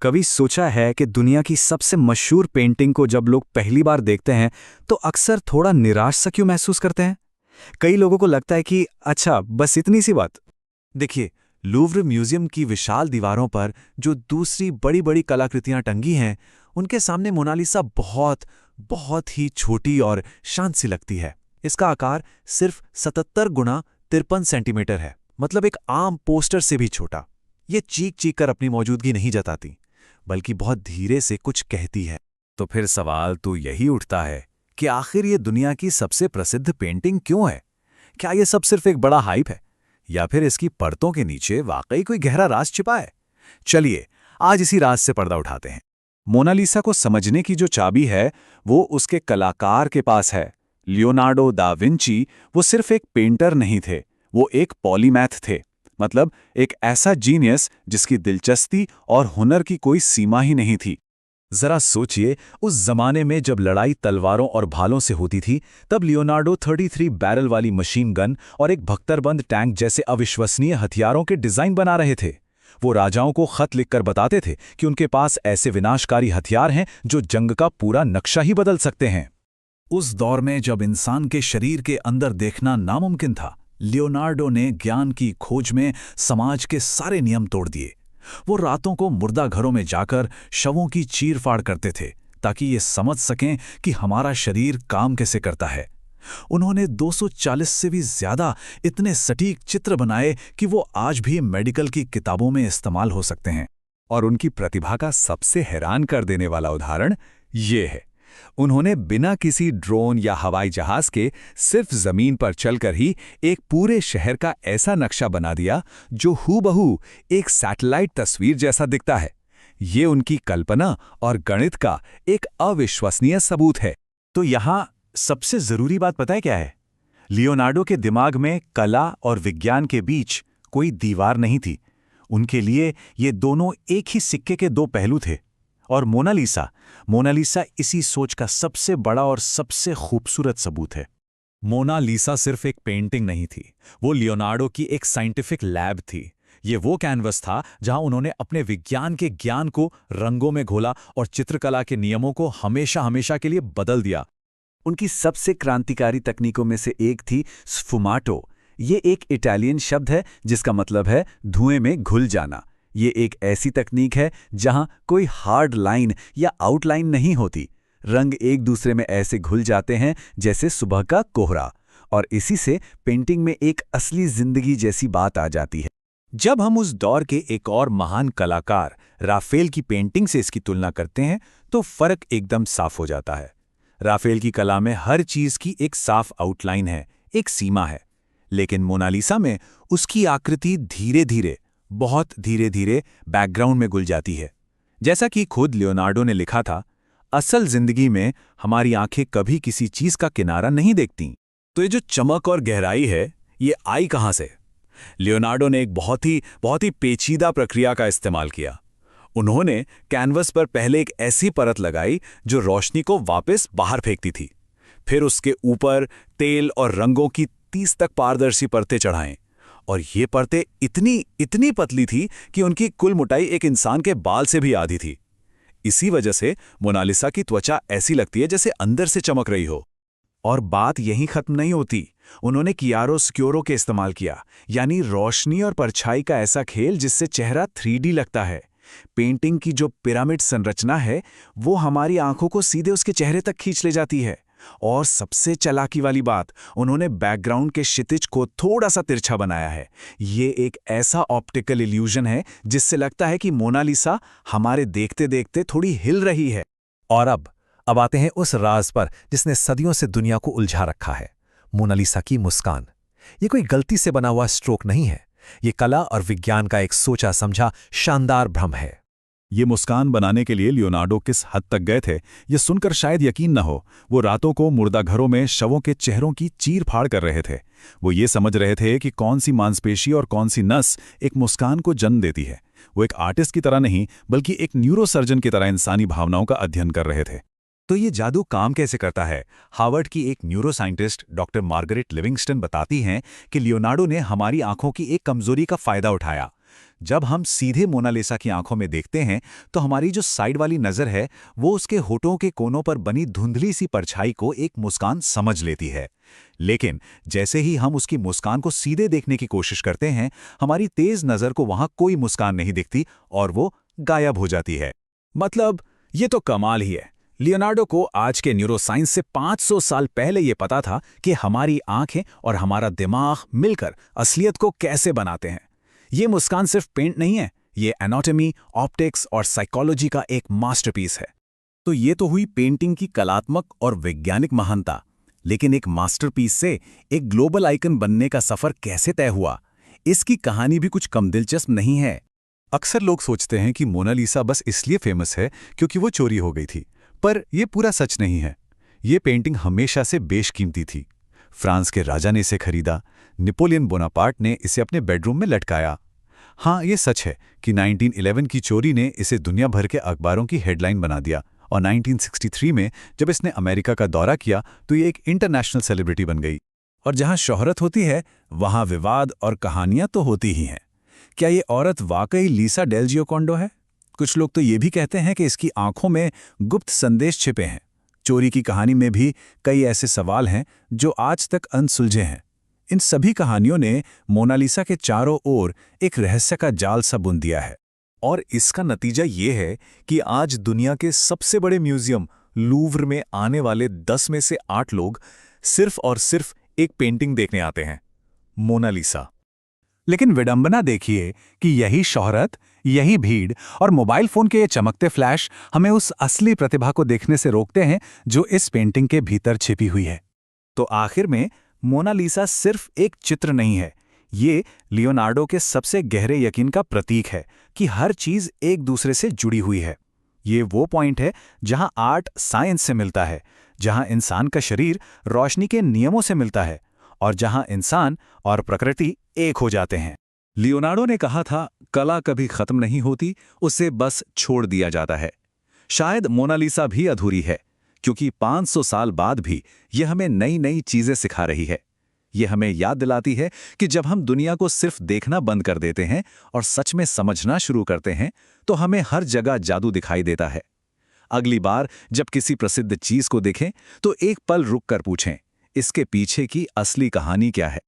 कभी सोचा है कि दुनिया की सबसे मशहूर पेंटिंग को जब लोग पहली बार देखते हैं तो अक्सर थोड़ा निराश सा क्यों महसूस करते हैं? कई लोगों को लगता है कि अच्छा बस इतनी सी बात। देखिए, लूव्र म्यूजियम की विशाल दीवारों पर जो दूसरी बड़ी बड़ी कलाकृतियां टंगी हैं, उनके सामने मोनालिसा बहुत बहुत ही छोटी और शांत सी लगती है। इसका आकार सिर्फ 77 गुणा 53 सेंटीमीटर है, मतलब एक आम पोस्टर से भी छोटा। ये चीख चीख कर अपनी मौजूदगी नहीं जताती, बल्कि बहुत धीरे से कुछ कहती है। तो फिर सवाल तो यही उठता है कि आखिर ये दुनिया की सबसे प्रसिद्ध पेंटिंग क्यों है? क्या ये सब सिर्फ एक बड़ा हाइप है, या फिर इसकी परतों के नीचे वाकई कोई गहरा राज छिपा है? चलिए आज इसी राज से पर्दा उठाते हैं। मोनालिसा को समझने की जो चाबी है वो उसके कलाकार के पास है। लियोनार्डो दा विंची वो सिर्फ एक पेंटर नहीं थे, वो एक पॉलीमैथ थे। मतलब एक ऐसा जीनियस जिसकी दिलचस्पी और हुनर की कोई सीमा ही नहीं थी। जरा सोचिए, उस जमाने में जब लड़ाई तलवारों और भालों से होती थी, तब लियोनार्डो 33 बैरल वाली मशीन गन और एक भख्तरबंद टैंक जैसे अविश्वसनीय हथियारों के डिजाइन बना रहे थे। वो राजाओं को खत लिखकर बताते थे कि उनके पास ऐसे विनाशकारी हथियार हैं जो जंग का पूरा नक्शा ही बदल सकते हैं। उस दौर में जब इंसान के शरीर के अंदर देखना नामुमकिन था, लियोनार्डो ने ज्ञान की खोज में समाज के सारे नियम तोड़ दिए। वो रातों को मुर्दा घरों में जाकर शवों की चीरफाड़ करते थे ताकि ये समझ सकें कि हमारा शरीर काम कैसे करता है। उन्होंने 240 से भी ज्यादा इतने सटीक चित्र बनाए कि वो आज भी मेडिकल की किताबों में इस्तेमाल हो सकते हैं। और उनकी प्रतिभा का सबसे हैरान कर देने वाला उदाहरण ये है। उन्होंने बिना किसी ड्रोन या हवाई जहाज के सिर्फ जमीन पर चलकर ही एक पूरे शहर का ऐसा नक्शा बना दिया जो हूबहू एक सैटेलाइट तस्वीर जैसा दिखता है। ये उनकी कल्पना और गणित का एक अविश्वसनीय सबूत है। तो यहाँ सबसे जरूरी बात पता है क्या है? लियोनार्डो के दिमाग में कला और विज्ञान के बीच कोई दीवार नहीं थी। उनके लिए ये दोनों एक ही सिक्के के दो पहलू थे। और मोनालिसा इसी सोच का सबसे बड़ा और सबसे खूबसूरत सबूत है। मोनालिसा सिर्फ एक पेंटिंग नहीं थी, वो लियोनार्डो की एक साइंटिफिक लैब थी। ये वो कैनवस था जहां उन्होंने अपने विज्ञान के ज्ञान को रंगों में घोला और चित्रकला के नियमों को हमेशा हमेशा के लिए बदल दिया। उनकी सबसे क्रांतिकारी तकनीकों में से एक थी स्फुमाटो। ये एक इटालियन शब्द है जिसका मतलब है धुएं में घुल जाना। ये एक ऐसी तकनीक है जहां कोई हार्ड लाइन या आउटलाइन नहीं होती। रंग एक दूसरे में ऐसे घुल जाते हैं जैसे सुबह का कोहरा, और इसी से पेंटिंग में एक असली जिंदगी जैसी बात आ जाती है। जब हम उस दौर के एक और महान कलाकार राफेल की पेंटिंग से इसकी तुलना करते हैं तो फर्क एकदम साफ हो जाता है। राफेल की कला में हर चीज की एक साफ आउटलाइन है, एक सीमा है। लेकिन मोनालिसा में उसकी आकृति धीरे धीरे, बहुत धीरे धीरे बैकग्राउंड में घुल जाती है। जैसा कि खुद लियोनार्डो ने लिखा था, असल जिंदगी में हमारी आंखें कभी किसी चीज का किनारा नहीं देखती। तो ये जो चमक और गहराई है, ये आई कहां से? लियोनार्डो ने एक बहुत ही पेचीदा प्रक्रिया का इस्तेमाल किया। उन्होंने कैनवस पर पहले एक ऐसी परत लगाई जो रोशनी को वापस बाहर फेंकती थी। फिर उसके ऊपर तेल और रंगों की 30 तक पारदर्शी परतें चढ़ाएं, और ये परतें इतनी पतली थी कि उनकी कुल मोटाई एक इंसान के बाल से भी आधी थी। इसी वजह से मोनालिसा की त्वचा ऐसी लगती है जैसे अंदर से चमक रही हो। और बात यहीं खत्म नहीं होती। उन्होंने कियारोस्क्योरो के इस्तेमाल किया, यानी रोशनी और परछाई का ऐसा खेल जिससे चेहरा 3D लगता है। पेंटिंग की जो पिरामिड संरचना है वो हमारी आंखों को सीधे उसके चेहरे तक खींच ले जाती है। और सबसे चालाकी वाली बात, उन्होंने बैकग्राउंड के क्षितिज को थोड़ा सा तिरछा बनाया है। ये एक ऐसा ऑप्टिकल इल्यूजन है जिससे लगता है कि मोनालिसा हमारे देखते देखते थोड़ी हिल रही है। और अब आते हैं उस राज पर जिसने सदियों से दुनिया को उलझा रखा है, मोनालिसा की मुस्कान। ये कोई गलती से बना हुआ स्ट्रोक नहीं है, ये कला और विज्ञान का एक सोचा समझा शानदार भ्रम है। ये मुस्कान बनाने के लिए लियोनार्डो किस हद तक गए थे, ये सुनकर शायद यकीन न हो। वो रातों को मुर्दा घरों में शवों के चेहरों की चीर फाड़ कर रहे थे। वो ये समझ रहे थे कि कौन सी मांसपेशी और कौन सी नस एक मुस्कान को जन्म देती है। वो एक आर्टिस्ट की तरह नहीं, बल्कि एक न्यूरोसर्जन की तरह इंसानी भावनाओं का अध्ययन कर रहे थे। तो ये जादू काम कैसे करता है? हार्वर्ड की एक न्यूरोसाइंटिस्ट डॉक्टर मार्गरेट लिविंगस्टन बताती हैं कि लियोनार्डो ने हमारी आंखों की एक कमजोरी का फायदा उठाया। जब हम सीधे मोनालिसा की आंखों में देखते हैं तो हमारी जो साइड वाली नज़र है वो उसके होठों के कोनों पर बनी धुंधली सी परछाई को एक मुस्कान समझ लेती है। लेकिन जैसे ही हम उसकी मुस्कान को सीधे देखने की कोशिश करते हैं, हमारी तेज नज़र को वहां कोई मुस्कान नहीं दिखती और वो गायब हो जाती है। मतलब ये तो कमाल ही है। लियोनार्डो को आज के न्यूरोसाइंस से 500 साल पहले ये पता था कि हमारी आंखें और हमारा दिमाग मिलकर असलियत को कैसे बनाते हैं। ये मुस्कान सिर्फ पेंट नहीं है, ये एनाटॉमी, ऑप्टिक्स और साइकोलॉजी का एक मास्टरपीस है। तो ये तो हुई पेंटिंग की कलात्मक और वैज्ञानिक महानता, लेकिन एक मास्टरपीस से एक ग्लोबल आइकन बनने का सफर कैसे तय हुआ, इसकी कहानी भी कुछ कम दिलचस्प नहीं है। अक्सर लोग सोचते हैं कि मोनालिसा बस इसलिए फेमस है क्योंकि वो चोरी हो गई थी, पर यह पूरा सच नहीं है। ये पेंटिंग हमेशा से बेशकीमती थी। फ्रांस के राजा ने इसे खरीदा, नेपोलियन बोनापार्ट ने इसे अपने बेडरूम में लटकाया। हाँ, ये सच है कि 1911 की चोरी ने इसे दुनिया भर के अखबारों की हेडलाइन बना दिया और 1963 में जब इसने अमेरिका का दौरा किया तो ये एक इंटरनेशनल सेलिब्रिटी बन गई। और जहां शोहरत होती है वहां विवाद और कहानियां तो होती ही हैं। क्या ये औरत वाकई लीसा डेल जियोकोंडो है? कुछ लोग तो ये भी कहते हैं कि इसकी आंखों में गुप्त संदेश छिपे हैं। चोरी की कहानी में भी कई ऐसे सवाल हैं जो आज तक अनसुलझे हैं। इन सभी कहानियों ने मोनालिसा के चारों ओर एक रहस्य का जाल सा बुन दिया है। और इसका नतीजा ये है कि आज दुनिया के सबसे बड़े म्यूजियम लूव्र में आने वाले 10 में से 8 लोग सिर्फ और सिर्फ एक पेंटिंग देखने आते हैं, मोनालिसा। लेकिन विडंबना देखिए कि यही शोहरत, यही भीड़ और मोबाइल फोन के ये चमकते फ्लैश हमें उस असली प्रतिभा को देखने से रोकते हैं जो इस पेंटिंग के भीतर छिपी हुई है। तो आखिर में मोनालिसा सिर्फ एक चित्र नहीं है, ये लियोनार्डो के सबसे गहरे यकीन का प्रतीक है कि हर चीज एक दूसरे से जुड़ी हुई है। ये वो पॉइंट है जहां आर्ट साइंस से मिलता है, जहां इंसान का शरीर रोशनी के नियमों से मिलता है और जहां इंसान और प्रकृति एक हो जाते हैं। लियोनार्डो ने कहा था, कला कभी खत्म नहीं होती, उसे बस छोड़ दिया जाता है। शायद मोनालिसा भी अधूरी है, क्योंकि 500 साल बाद भी यह हमें नई नई चीजें सिखा रही है। यह हमें याद दिलाती है कि जब हम दुनिया को सिर्फ देखना बंद कर देते हैं और सच में समझना शुरू करते हैं, तो हमें हर जगह जादू दिखाई देता है। अगली बार जब किसी प्रसिद्ध चीज को देखें, तो एक पल रुक कर पूछें, इसके पीछे की असली कहानी क्या है।